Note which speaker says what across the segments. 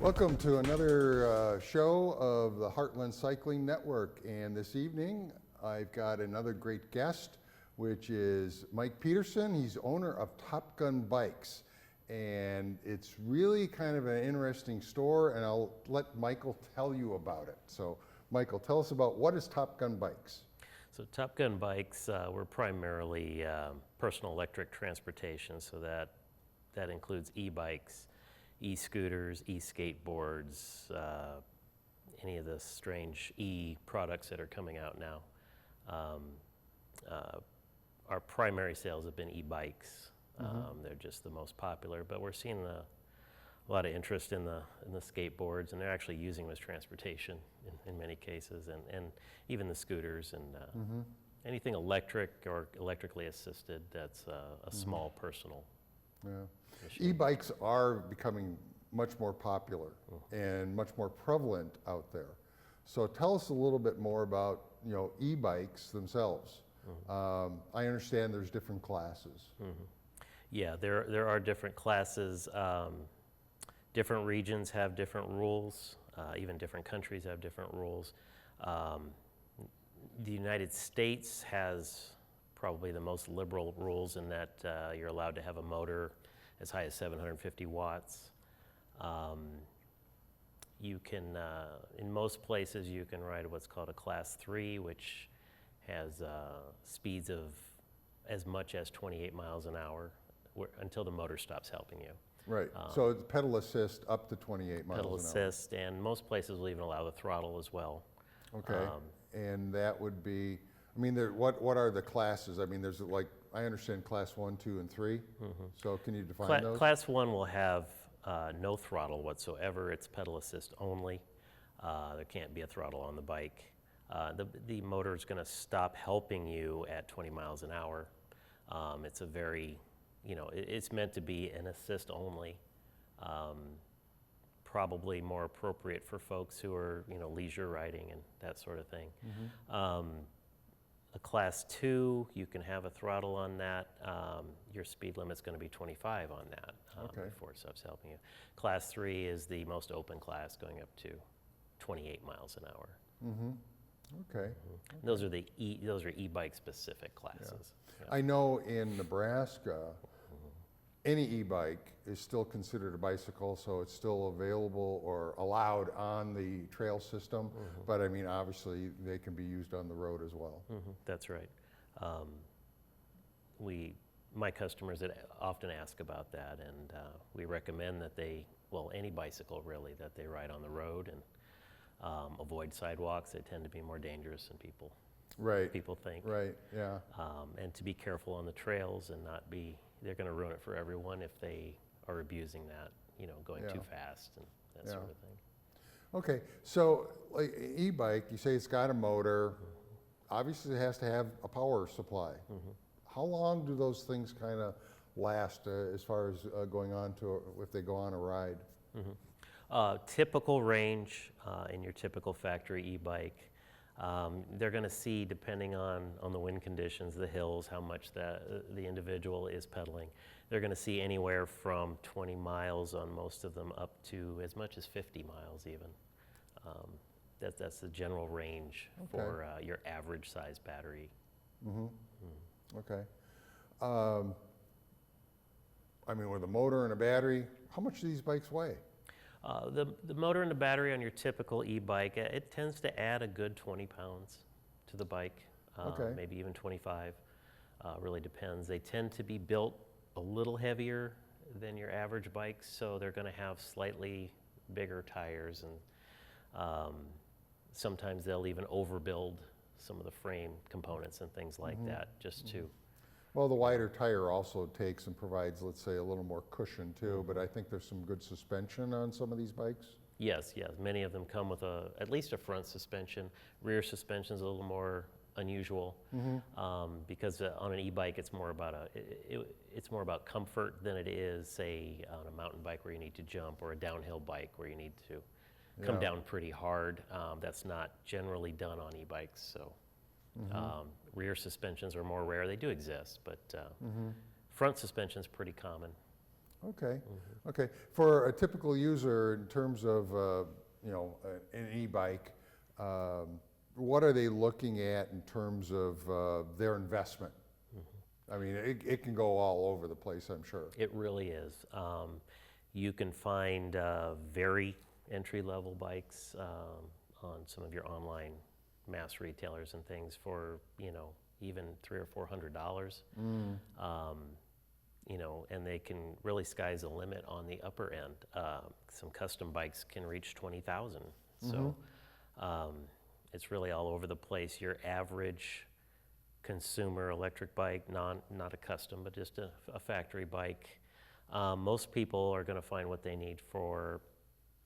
Speaker 1: Welcome to another show of the Heartland Cycling Network, and this evening I've got another great guest, which is Mike Peterson. He's owner of Top Gun Bikes, and it's really kind of an interesting store, and I'll let Michael tell you about it. So Michael, tell us about what is Top Gun Bikes?
Speaker 2: So Top Gun Bikes, we're primarily personal electric transportation, so that includes e-bikes, e-scooters, e-skateboards, any of the strange e-products that are coming out now. Our primary sales have been e-bikes. They're just the most popular, but we're seeing a lot of interest in the skateboards, and they're actually using them as transportation in many cases, and even the scooters and anything electric or electrically assisted that's a small personal machine.
Speaker 1: E-bikes are becoming much more popular and much more prevalent out there. So tell us a little bit more about e-bikes themselves. I understand there's different classes.
Speaker 2: Yeah, there are different classes. Different regions have different rules. Even different countries have different rules. The United States has probably the most liberal rules in that you're allowed to have a motor as high as 750 watts. You can, in most places, you can ride what's called a Class 3, which has speeds of as much as 28 miles an hour until the motor stops helping you.
Speaker 1: Right, so it's pedal assist up to 28 miles an hour.
Speaker 2: Pedal assist, and most places will even allow the throttle as well.
Speaker 1: Okay, and that would be, I mean, what are the classes? I mean, there's like, I understand class 1, 2, and 3. So can you define those?
Speaker 2: Class 1 will have no throttle whatsoever. It's pedal assist only. There can't be a throttle on the bike. The motor is going to stop helping you at 20 miles an hour. It's a very, it's meant to be an assist only. Probably more appropriate for folks who are, leisure riding and that sort of thing. A Class 2, you can have a throttle on that. Your speed limit's going to be 25 on that before it stops helping you. Class 3 is the most open class, going up to 28 miles an hour.
Speaker 1: Okay.
Speaker 2: Those are e-bike specific classes.
Speaker 1: Yeah. I know in Nebraska, any e-bike is still considered a bicycle, so it's still available or allowed on the trail system. But I mean, obviously, they can be used on the road as well.
Speaker 2: That's right. My customers that often ask about that, and we recommend that any bicycle really, that they ride on the road and avoid sidewalks. They tend to be more dangerous than people think.
Speaker 1: Right, yeah.
Speaker 2: And to be careful on the trails and not be, they're going to ruin it for everyone if they are abusing that, going too fast and that sort of thing.
Speaker 1: Okay, so like e-bike, you say it's got a motor. Obviously it has to have a power supply. How long do those things kind of last as far as going on to, if they go on a ride?
Speaker 2: Typical range in your typical factory e-bike, they're going to see, depending on the wind conditions, the hills, how much the individual is pedaling. They're going to see anywhere from 20 miles on most of them up to as much as 50 miles even. That's the general range for your average size battery.
Speaker 1: Okay. I mean, with a motor and a battery, how much do these bikes weigh?
Speaker 2: The motor and the battery on your typical e-bike, it tends to add a good 20 pounds to the bike, maybe even 25, really depends. They tend to be built a little heavier than your average bikes, so they're going to have slightly bigger tires, and sometimes they'll even overbuild some of the frame components and things like that, just to.
Speaker 1: Well, the wider tire also takes and provides, let's say, a little more cushion too, but I think there's some good suspension on some of these bikes.
Speaker 2: Yes, many of them come with at least a front suspension. Rear suspension is a little more unusual because on an e-bike it's more about comfort than it is, say, on a mountain bike where you need to jump, or a downhill bike where you need to come down pretty hard. That's not generally done on e-bikes, so rear suspensions are more rare. They do exist, but front suspension is pretty common.
Speaker 1: Okay, okay. For a typical user, in terms of, an e-bike, what are they looking at in terms of their investment? I mean, it can go all over the place, I'm sure.
Speaker 2: It really is. You can find very entry-level bikes on some of your online mass retailers and things for, even $300 or $400. And they can really, sky's the limit on the upper end. Some custom bikes can reach 20,000. So it's really all over the place. Your average consumer electric bike, not a custom, but just a factory bike, most people are going to find what they need for,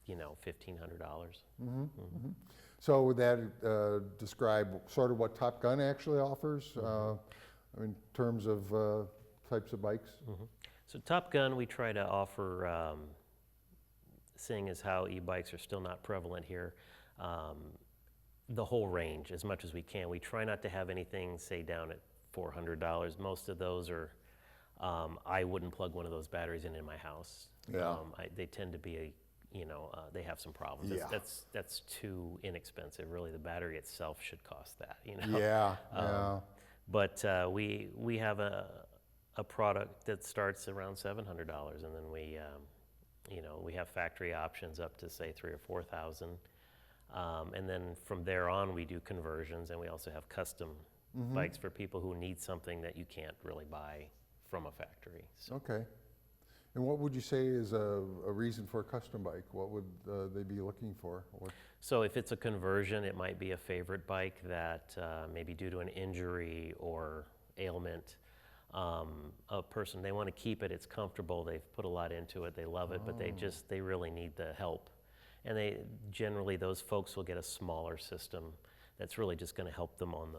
Speaker 2: $1,500.
Speaker 1: So would that describe sort of what Top Gun actually offers in terms of types of bikes?
Speaker 2: So Top Gun, we try to offer, seeing as how e-bikes are still not prevalent here, the whole range as much as we can. We try not to have anything, say, down at $400. Most of those are, I wouldn't plug one of those batteries in my house.
Speaker 1: Yeah.
Speaker 2: They tend to be, they have some problems.
Speaker 1: Yeah.
Speaker 2: That's too inexpensive. Really, the battery itself should cost that.
Speaker 1: Yeah, yeah.
Speaker 2: But we have a product that starts around $700, and then we have factory options up to, say, $3,000 or $4,000. And then from there on, we do conversions, and we also have custom bikes for people who need something that you can't really buy from a factory. So.
Speaker 1: Okay. And what would you say is a reason for a custom bike? What would they be looking for?
Speaker 2: So if it's a conversion, it might be a favorite bike that maybe due to an injury or ailment, a person, they want to keep it, it's comfortable, they've put a lot into it, they love it, but they really need the help. And generally those folks will get a smaller system that's really just going to help them on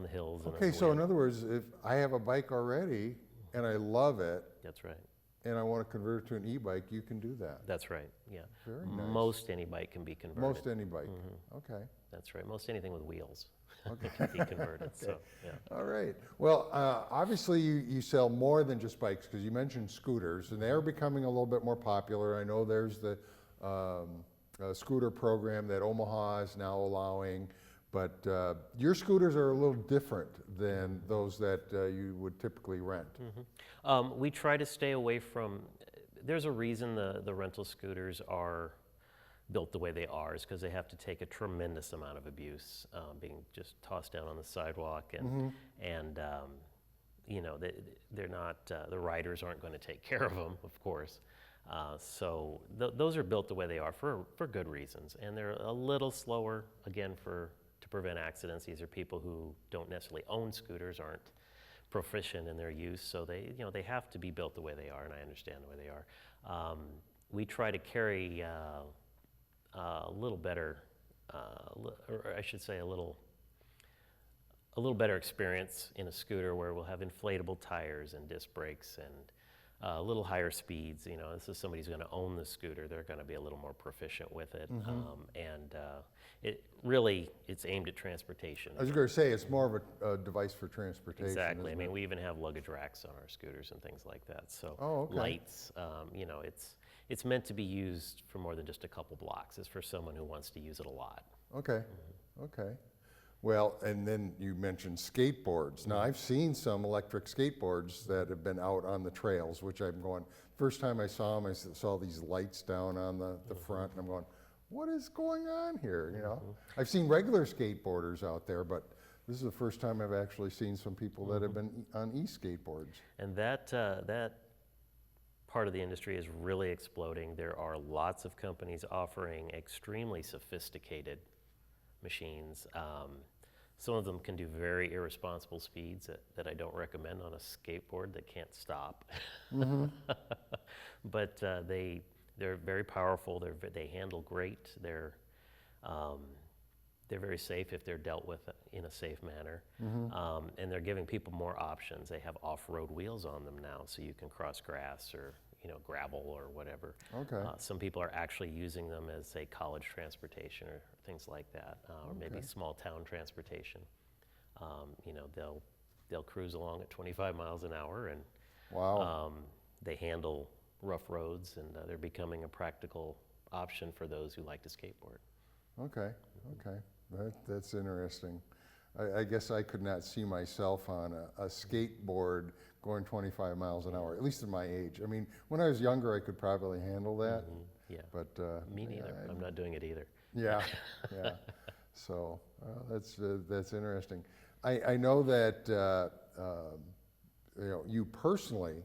Speaker 2: the hills.
Speaker 1: Okay, so in other words, if I have a bike already and I love it,
Speaker 2: that's right,
Speaker 1: and I want to convert it to an e-bike, you can do that.
Speaker 2: That's right, yeah.
Speaker 1: Very nice.
Speaker 2: Most any bike can be converted.
Speaker 1: Most any bike. Okay.
Speaker 2: That's right. Most anything with wheels
Speaker 1: Okay.
Speaker 2: can be converted.
Speaker 1: Okay.
Speaker 2: So, yeah.
Speaker 1: All right. Well, obviously you sell more than just bikes, because you mentioned scooters, and they're becoming a little bit more popular. I know there's the scooter program that Omaha is now allowing, but your scooters are a little different than those that you would typically rent.
Speaker 2: We try to stay away from, there's a reason the rental scooters are built the way they are, is because they have to take a tremendous amount of abuse, being just tossed down on the sidewalk, and they're not, the riders aren't going to take care of them, of course. So those are built the way they are for good reasons, and they're a little slower, again, to prevent accidents. These are people who don't necessarily own scooters, aren't proficient in their use, so they have to be built the way they are, and I understand the way they are. We try to carry a little better, or I should say a little better experience in a scooter, where we'll have inflatable tires and disc brakes and a little higher speeds. This is somebody who's going to own the scooter. They're going to be a little more proficient with it. It's aimed at transportation.
Speaker 1: I was going to say, it's more of a device for transportation.
Speaker 2: Exactly. I mean,
Speaker 1: it?
Speaker 2: we even have luggage racks on our scooters and things like that. So
Speaker 1: okay.
Speaker 2: Lights, it's meant to be used for more than just a couple blocks. It's for someone who wants to use it a lot.
Speaker 1: Okay, okay. Well, and then you mentioned skateboards. Now, I've seen some electric skateboards that have been out on the trails, which I'm going, first time I saw them, I saw these lights down on the front, and I'm going, what is going on here, I've seen regular skateboarders out there, but this is the first time I've actually seen some people that have been on e-skateboards.
Speaker 2: And that part of the industry is really exploding. There are lots of companies offering extremely sophisticated machines. Some of them can do very irresponsible speeds that I don't recommend on a skateboard that can't stop. But they're very powerful. They handle great. They're very safe if they're dealt with in a safe manner. And they're giving people more options. They have off-road wheels on them now, so you can cross grass or gravel or whatever.
Speaker 1: Okay.
Speaker 2: Some people are actually using them as, say, college transportation or things like that, or maybe small town transportation. They'll cruise along at 25 miles an hour, and
Speaker 1: wow.
Speaker 2: They handle rough roads, and they're becoming a practical option for those who like to skateboard.
Speaker 1: Okay, okay, that's interesting. I guess I could not see myself on a skateboard going 25 miles an hour, at least at my age. I mean, when I was younger, I could probably handle that.
Speaker 2: Yeah.
Speaker 1: But
Speaker 2: Me neither. I'm not doing it either.
Speaker 1: Yeah, yeah. So that's interesting. I know that you personally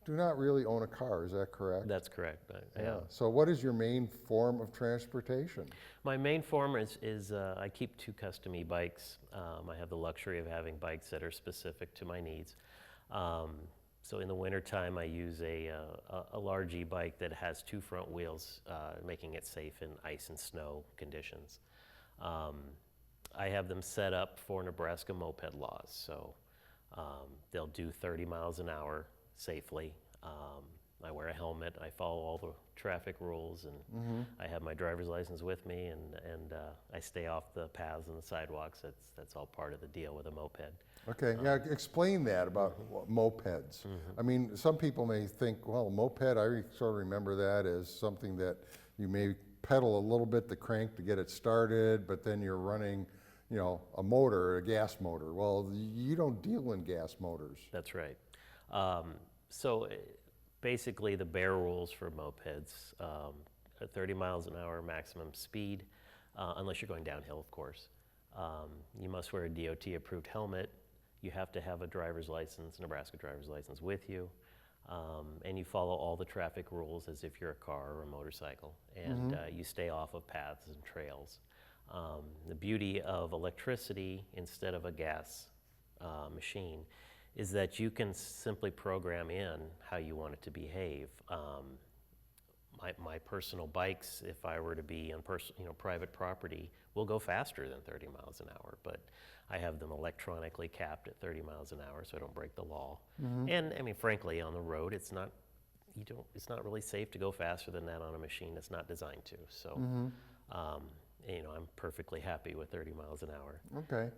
Speaker 1: do not really own a car. Is that correct?
Speaker 2: That's correct.
Speaker 1: Yeah. So what is your main form of transportation?
Speaker 2: My main form is I keep 2 custom e-bikes. I have the luxury of having bikes that are specific to my needs. So in the wintertime, I use a large e-bike that has 2 front wheels, making it safe in ice and snow conditions. I have them set up for Nebraska moped laws, so they'll do 30 miles an hour safely. I wear a helmet, I follow all the traffic rules, and I have my driver's license with me, and I stay off the paths and the sidewalks. That's all part of the deal with a moped.
Speaker 1: Okay, yeah, explain that about mopeds. I mean, some people may think, well, a moped, I sort of remember that as something that you may pedal a little bit the crank to get it started, but then you're running, a motor, a gas motor. Well, you don't deal in gas motors.
Speaker 2: That's right. So basically the bare rules for mopeds, 30 miles an hour maximum speed, unless you're going downhill, of course. You must wear a DOT approved helmet. You have to have a driver's license, Nebraska driver's license with you. And you follow all the traffic rules as if you're a car or a motorcycle. And you stay off of paths and trails. The beauty of electricity instead of a gas machine is that you can simply program in how you want it to behave. My personal bikes, if I were to be on private property, will go faster than 30 miles an hour, but I have them electronically capped at 30 miles an hour so I don't break the law. And I mean, frankly, on the road, it's not really safe to go faster than that on a machine that's not designed to. So, I'm perfectly happy with 30 miles an hour.
Speaker 1: Okay.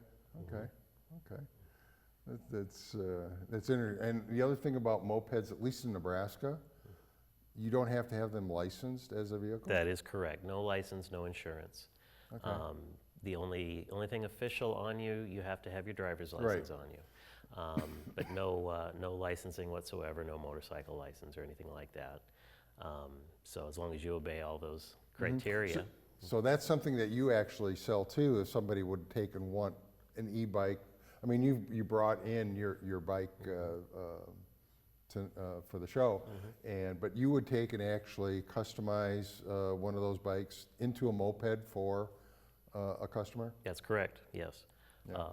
Speaker 1: That's interesting. And the other thing about mopeds, at least in Nebraska, you don't have to have them licensed as a vehicle?
Speaker 2: That is correct. No license, no insurance.
Speaker 1: Okay.
Speaker 2: The only thing official on you, you have to have your driver's license on you. But no licensing whatsoever, no motorcycle license or anything like that. So as long as you obey all those criteria.
Speaker 1: So that's something that you actually sell too, if somebody would take and want an e-bike. I mean, you brought in your bike for the show, but you would take and actually customize one of those bikes into a moped for a customer?
Speaker 2: That's correct, yes.
Speaker 1: Yeah.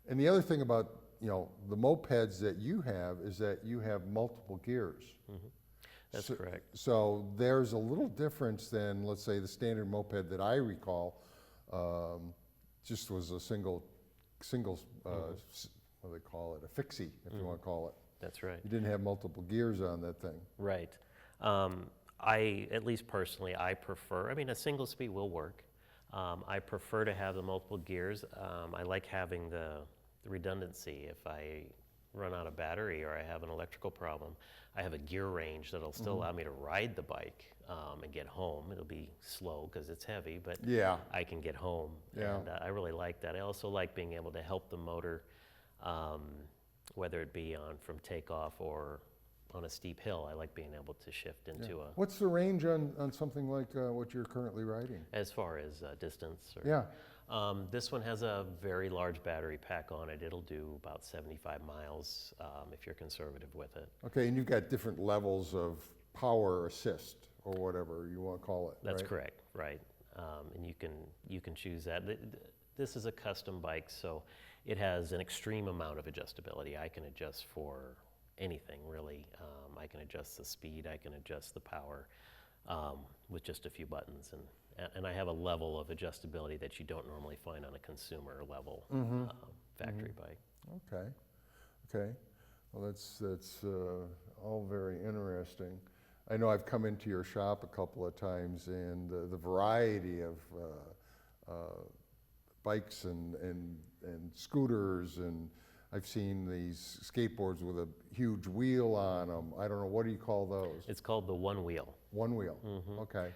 Speaker 1: And the other thing about the mopeds that you have is that you have multiple gears.
Speaker 2: That's correct.
Speaker 1: So there's a little difference than, let's say, the standard moped that I recall just was a single what do they call it, a fixie, if you want to call it.
Speaker 2: That's right.
Speaker 1: You didn't have multiple gears on that thing.
Speaker 2: Right. At least personally, I prefer, a single speed will work. I prefer to have the multiple gears. I like having the redundancy. If I run out of battery or I have an electrical problem, I have a gear range that'll still allow me to ride the bike and get home. It'll be slow because it's heavy, but I can get home.
Speaker 1: Yeah.
Speaker 2: And I really like that. I also like being able to help the motor, whether it be from takeoff or on a steep hill. I like being able to shift into a...
Speaker 1: What's the range on something like what you're currently riding?
Speaker 2: As far as distance? This one has a very large battery pack on it. It'll do about 75 miles if you're conservative with it.
Speaker 1: Okay, and you've got different levels of power assist or whatever you want to call it.
Speaker 2: That's
Speaker 1: right?
Speaker 2: correct, right. And you can choose that. This is a custom bike, so it has an extreme amount of adjustability. I can adjust for anything, really. I can adjust the speed, I can adjust the power with just a few buttons. And I have a level of adjustability that you don't normally find on a consumer level factory bike.
Speaker 1: Okay. Well, that's all very interesting. I know I've come into your shop a couple of times, and the variety of bikes and scooters, and I've seen these skateboards with a huge wheel on them. I don't know, what do you call those?
Speaker 2: It's called the One Wheel.
Speaker 1: One wheel, okay.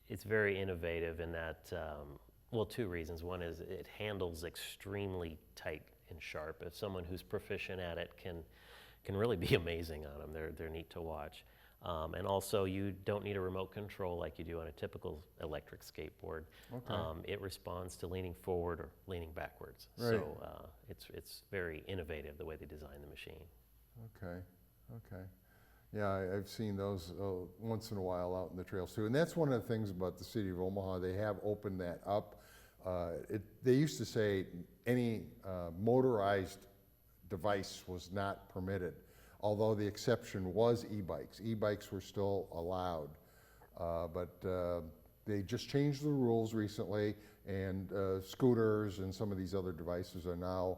Speaker 2: It's very innovative in that, well, two reasons. One is it handles extremely tight and sharp. If someone who's proficient at it can really be amazing on them. They're neat to watch. And also, you don't need a remote control like you do on a typical electric skateboard.
Speaker 1: Okay.
Speaker 2: It responds to leaning forward or leaning backwards.
Speaker 1: Right.
Speaker 2: So it's very innovative the way they design the machine.
Speaker 1: Okay, okay. Yeah, I've seen those once in a while out in the trails too. And that's one of the things about the city of Omaha. They have opened that up. They used to say any motorized device was not permitted, although the exception was e-bikes. E-bikes were still allowed, but they just changed the rules recently, and scooters and some of these other devices are now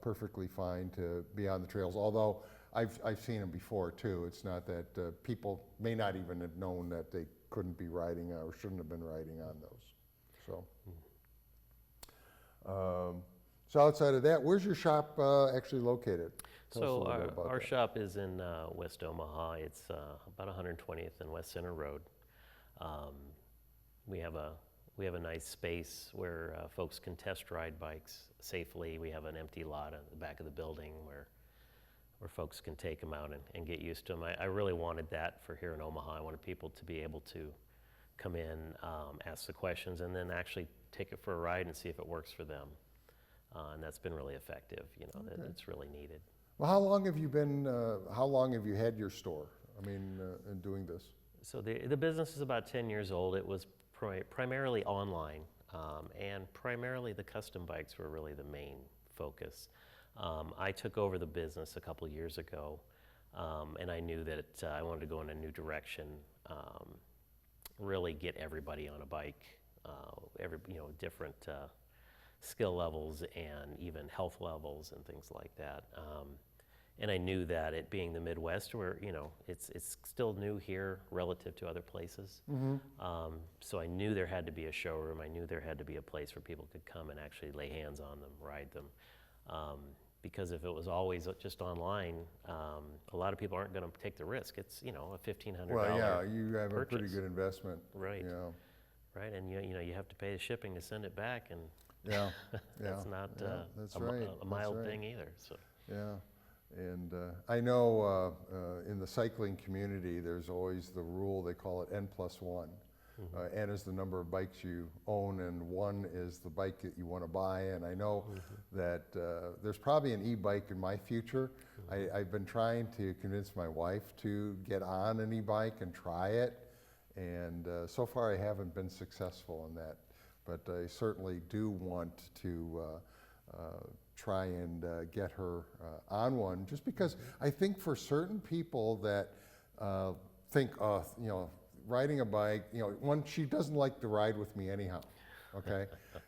Speaker 1: perfectly fine to be on the trails, although I've seen them before too. It's not that people may not even have known that they couldn't be riding or shouldn't have been riding on those. So. So outside of that, where's your shop actually located? Tell us a
Speaker 2: So
Speaker 1: little bit about
Speaker 2: our
Speaker 1: that.
Speaker 2: shop is in West Omaha. It's about 120th and West Center Road. We have a nice space where folks can test ride bikes safely. We have an empty lot at the back of the building where folks can take them out and get used to them. I really wanted that for here in Omaha. I wanted people to be able to come in, ask the questions, and then actually take it for a ride and see if it works for them. And that's been really effective. That it's really needed.
Speaker 1: Well, how long have you had your store? I mean, in doing this?
Speaker 2: So the business is about 10 years old. It was primarily online, and primarily the custom bikes were really the main focus. I took over the business a couple years ago, and I knew that I wanted to go in a new direction, really get everybody on a bike, different skill levels and even health levels and things like that. And I knew that it being the Midwest, where it's still new here relative to other places. So I knew there had to be a showroom. I knew there had to be a place where people could come and actually lay hands on them, ride them. Because if it was always just online, a lot of people aren't going to take the risk. It's a $1,500.
Speaker 1: Well, yeah, you have a pretty
Speaker 2: purchase.
Speaker 1: good investment.
Speaker 2: Right.
Speaker 1: Yeah.
Speaker 2: Right, and you have to pay the shipping to send it back, and
Speaker 1: Yeah.
Speaker 2: that's not
Speaker 1: that's
Speaker 2: a
Speaker 1: right.
Speaker 2: mild
Speaker 1: That's right.
Speaker 2: thing either. So.
Speaker 1: Yeah, and I know in the cycling community, there's always the rule, they call it N+1. N is the number of bikes you own, and 1 is the bike that you want to buy. And I know that there's probably an e-bike in my future. I've been trying to convince my wife to get on an e-bike and try it, and so far I haven't been successful in that. But I certainly do want to try and get her on one, just because I think for certain people that think, riding a bike, one, she doesn't like to ride with me anyhow, okay?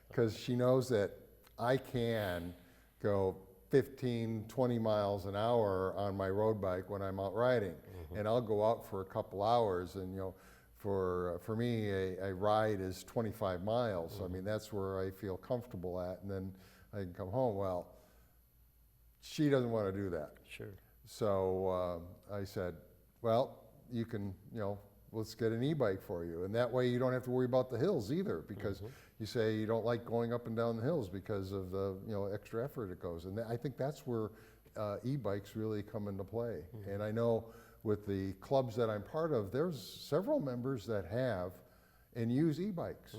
Speaker 1: Because she knows that I can go 15, 20 miles an hour on my road bike when I'm out riding. And I'll go out for a couple hours, and for me, a ride is 25 miles. I mean, that's where I feel comfortable at, and then I can come home. Well, she doesn't want to do that.
Speaker 2: Sure.
Speaker 1: So I said, well, you can, let's get an e-bike for you. And that way you don't have to worry about the hills either, because you say you don't like going up and down the hills because of the, extra effort it goes. And I think that's where e-bikes really come into play. And I know with the clubs that I'm part of, there's several members that have and use e-bikes.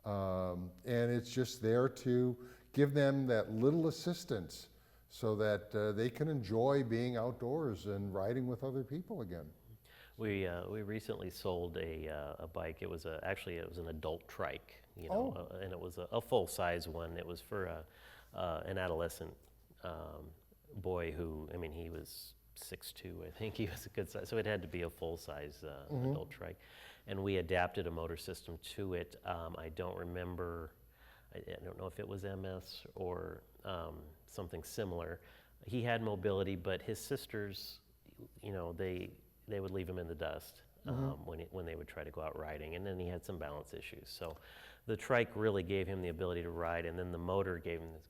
Speaker 1: And it's just there to give them that little assistance so that they can enjoy being outdoors and riding with other people again.
Speaker 2: We recently sold a bike. It was actually an adult trike, and it was a full size one. It was for an adolescent boy who, he was 6'2", I think. He was a good size, so it had to be a full size adult trike, and we adapted a motor system to it. I don't remember. I don't know if it was MS or something similar. He had mobility, but his sisters, they would leave him in the dust. when they would try to go out riding, and then he had some balance issues. So the trike really gave him the ability to ride, and then the motor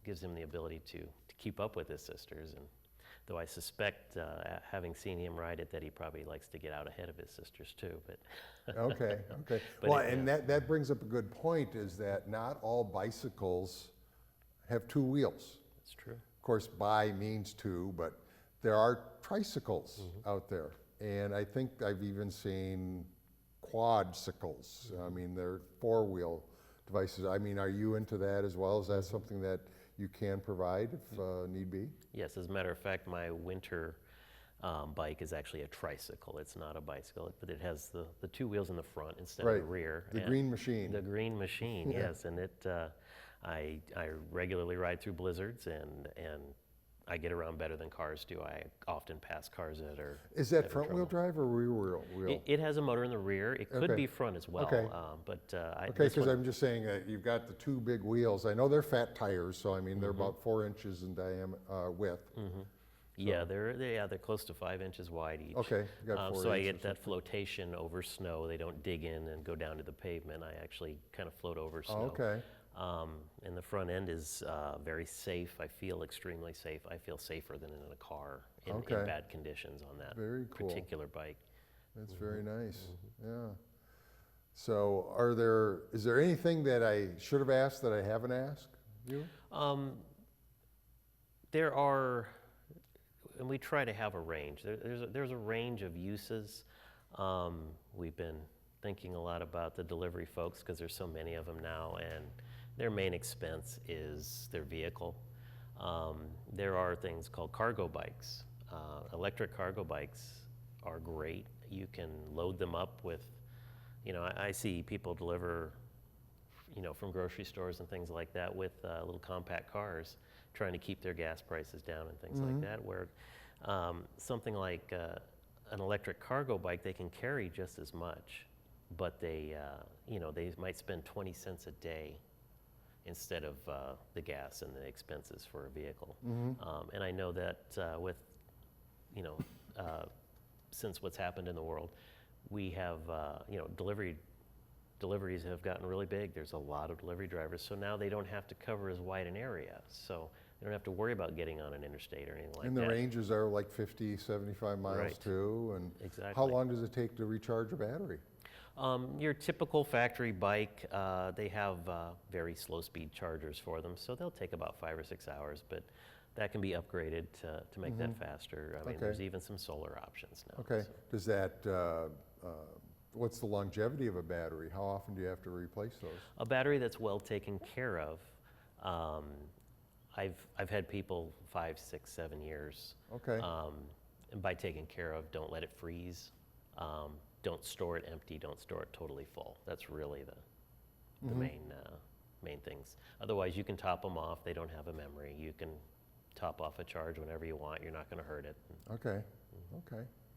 Speaker 2: gives him the ability to keep up with his sisters. And though I suspect, having seen him ride it, that he probably likes to get out ahead of his sisters too. But
Speaker 1: Okay.
Speaker 2: But
Speaker 1: Well,
Speaker 2: it-
Speaker 1: and that brings up a good point, is that not all bicycles have two wheels.
Speaker 2: it's true.
Speaker 1: Of course, bi means two, but there are tricycles out there. And I think I've even seen quadcycles. I mean, they're four-wheel devices. I mean, are you into that as well? Is that something that you can provide if need be?
Speaker 2: Yes, as a matter of fact, my winter bike is actually a tricycle. It's not a bicycle, but it has the two wheels in the front instead of the rear.
Speaker 1: The
Speaker 2: and
Speaker 1: green machine.
Speaker 2: The green machine,
Speaker 1: Yeah.
Speaker 2: yes, and it. I regularly ride through blizzards, and I get around better than cars do. I often pass cars that are.
Speaker 1: Is that
Speaker 2: having
Speaker 1: front-wheel
Speaker 2: trouble.
Speaker 1: drive or rear-wheel?
Speaker 2: It has a motor in the rear. It could
Speaker 1: Okay.
Speaker 2: be front as well,
Speaker 1: Okay.
Speaker 2: but
Speaker 1: Okay,
Speaker 2: this
Speaker 1: because
Speaker 2: one-
Speaker 1: I'm just saying that you've got the two big wheels. I know they're fat tires, so I mean, they're about 4 inches in diameter, width.
Speaker 2: yeah, they're close to 5 inches wide each.
Speaker 1: Okay, you got 4
Speaker 2: So I
Speaker 1: inches.
Speaker 2: get that flotation over snow. They don't dig in and go down to the pavement. I actually kind of float over snow.
Speaker 1: Oh, okay.
Speaker 2: And the front end is very safe. I feel extremely safe. I feel safer than in a car in
Speaker 1: Okay.
Speaker 2: bad conditions on that
Speaker 1: Very cool.
Speaker 2: particular bike.
Speaker 1: That's very nice, yeah. So is there anything that I should have asked that I haven't asked you?
Speaker 2: There are, and we try to have a range. There's a range of uses. We've been thinking a lot about the delivery folks because there's so many of them now, and their main expense is their vehicle. There are things called cargo bikes. Electric cargo bikes are great. You can load them up with, I see people deliver, from grocery stores and things like that with little compact cars, trying to keep their gas prices down and things like that, where something like an electric cargo bike, they can carry just as much, but they might spend 20 cents a day instead of the gas and the expenses for a vehicle. And I know that with, since what's happened in the world, we have, deliveries have gotten really big. There's a lot of delivery drivers, so now they don't have to cover as wide an area. So they don't have to worry about getting on an interstate or anything like that.
Speaker 1: And the ranges are like 50, 75 miles
Speaker 2: Right.
Speaker 1: too, and
Speaker 2: Exactly.
Speaker 1: how long does it take to recharge a battery?
Speaker 2: Your typical factory bike, they have very slow speed chargers for them, so they'll take about 5 or 6 hours, but that can be upgraded to make that faster. I mean,
Speaker 1: Okay.
Speaker 2: there's even some solar options now.
Speaker 1: Okay,
Speaker 2: so.
Speaker 1: does that, what's the longevity of a battery? How often do you have to replace those?
Speaker 2: A battery that's well taken care of, I've had people 5, 6, 7 years.
Speaker 1: Okay,
Speaker 2: And by taking care of, don't let it freeze. Don't store it empty. Don't store it totally full. That's really the main things. Otherwise, you can top them off. They don't have a memory. You can top off a charge whenever you want. You're not going to hurt it.
Speaker 1: okay,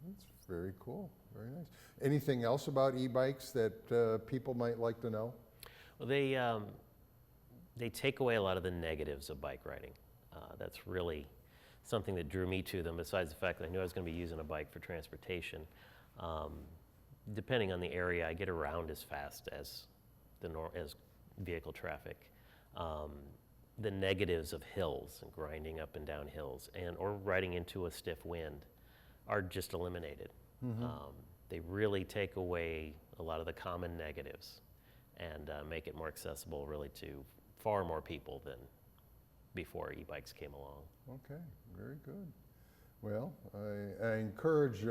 Speaker 1: that's very cool, very nice. Anything else about e-bikes that people might like to know?
Speaker 2: Well, they take away a lot of the negatives of bike riding. That's really something that drew me to them, besides the fact that I knew I was going to be using a bike for transportation. Depending on the area, I get around as fast as as vehicle traffic. The negatives of hills and grinding up and down hills or riding into a stiff wind are just eliminated. They really take away a lot of the common negatives and make it more accessible really to far more people than before e-bikes came along.
Speaker 1: Okay, very good. Well, I encourage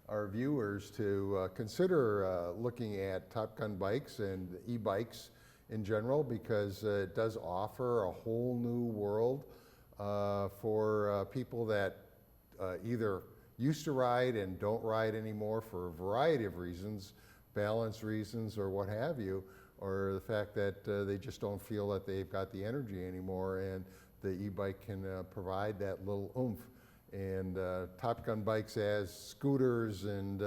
Speaker 1: our viewers to consider looking at Top Gun bikes and e-bikes in general, because it does offer a whole new world for people that either used to ride and don't ride anymore for a variety of reasons, balance reasons or what have you, or the fact that they just don't feel that they've got the energy anymore, and the e-bike can provide that little oomph. And Top Gun bikes has scooters and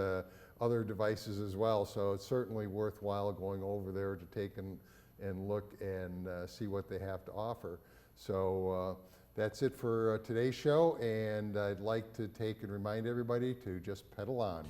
Speaker 1: other devices as well, so it's certainly worthwhile going over there to take and look and see what they have to offer. So that's it for today's show, and I'd like to take and remind everybody to just pedal on.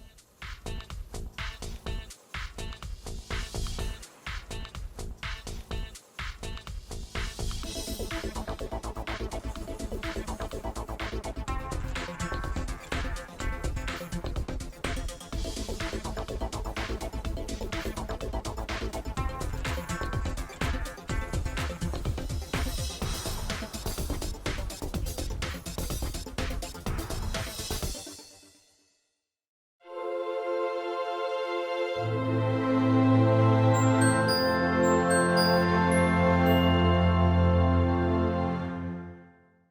Speaker 1: Bye.